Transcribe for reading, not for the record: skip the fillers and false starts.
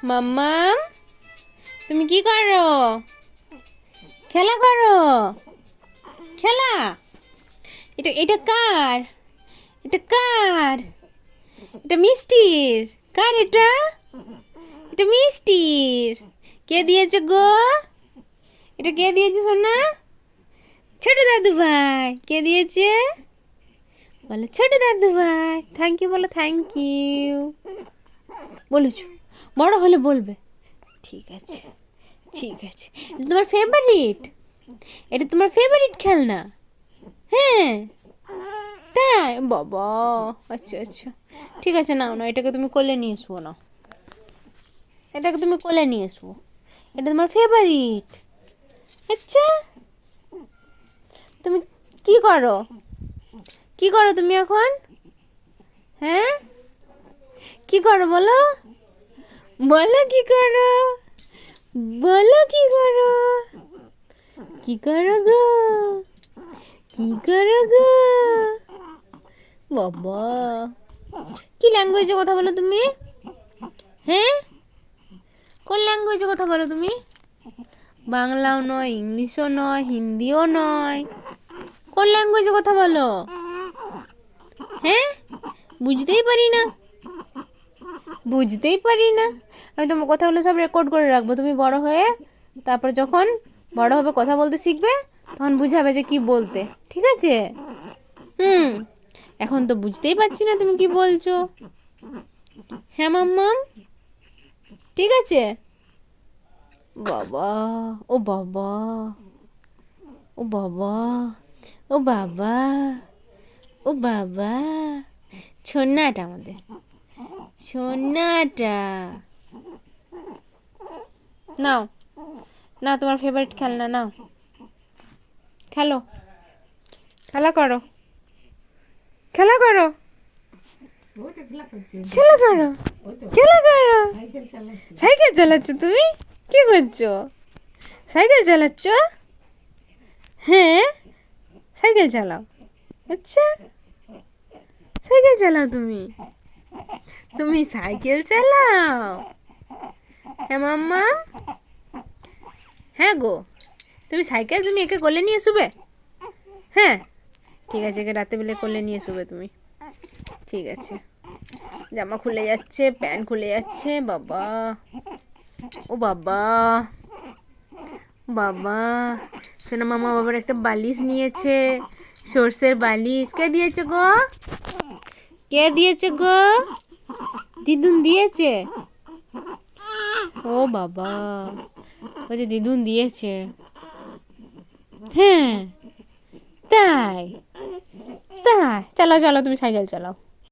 মাম্মাম, তুমি কি করো? খেলা করো, খেলা। এটা এটা কার? এটা কার? এটা মিষ্টির। কার এটা? এটা মিষ্টির। কে দিয়েছে গো? এটা কে দিয়েছে সোনা? ছোট দাদু ভাই। কে দিয়েছে? বলো ছোট দাদু ভাই। থ্যাংক ইউ বলো, থ্যাংক ইউ বলেছো। বড় হলে বলবে। ঠিক আছে, ঠিক আছে। এটা তোমার ফেভারিট? এটা তোমার ফেভারিট খেলনা? হ্যাঁ, তাই বাবা। আচ্ছা আচ্ছা, ঠিক আছে, নাও না, এটাকে তুমি কোলে নিয়ে এসবো না। এটাকে তুমি কোলে নিয়ে এসবো। এটা তোমার ফেভারিট। আচ্ছা, তুমি কি করো? কি করো তুমি এখন? হ্যাঁ, কি করো বলো? বলো কি করো? বলো কি করো? কি করো গো? কি করো গো? বাবা, কি ল্যাঙ্গুয়েজে কথা বলো তুমি? হ্যাঁ, কোন ল্যাঙ্গুয়েজে কথা বলো তুমি? বাংলাও নয়, ইংলিশও নয়, হিন্দিও নয়। কোন ল্যাঙ্গুয়েজে কথা বলো? হ্যাঁ, বুঝতেই পারি না, বুঝতেই পারি না। আমি তোমার কথাগুলো সব রেকর্ড করে রাখবো। তুমি বড় হয়ে তারপর যখন বড় হবে কথা বলতে শিখবে, তখন বুঝাবে যে কি বলতে। ঠিক আছে? হুম, এখন তো বুঝতেই পারছি না তুমি কি বলছো। হ্যাঁ মাম্মাম, ঠিক আছে। বাবা, ও বাবা, ও বাবা, ও বাবা, ও বাবা, ছোন্নাটা আমাদের, ছোন্নাটা। নাও, না তোমার ফেভারিট খেলনা নাও, খেলো, খেলা করো, খেলা করো, খেলা করো, খেলা করো। সাইকেল চালাচ্ছ তুমি? কি করছো? সাইকেল চালাচ্ছ? হ্যাঁ, সাইকেল চালাও। আচ্ছা, সাইকেল চালাও তুমি? তুমি সাইকেল চালাও? হ্যাঁ মাম্মা, হ্যাঁ গো, তুমি সাইকেল, তুমি একে কোলে নিয়ে শুবে? হ্যাঁ, ঠিক আছে, একে রাত্রেবেলা কোলে নিয়ে শুবে তুমি। ঠিক আছে। জামা খুলে যাচ্ছে, প্যান্ট খুলে যাচ্ছে। বাবা, ও বাবা, বাবা, শোনো মামা বাবার একটা বালিশ নিয়েছে, সর্ষের বালিশ। কে দিয়েছে গো? কে দিয়েছে গো? দিদুন দিয়েছে? ও বাবা, বলছে দিদুন দিয়েছে। হ্যাঁ, তাই? তাই, চালাও চালাও, তুমি সাইকেল চালাও।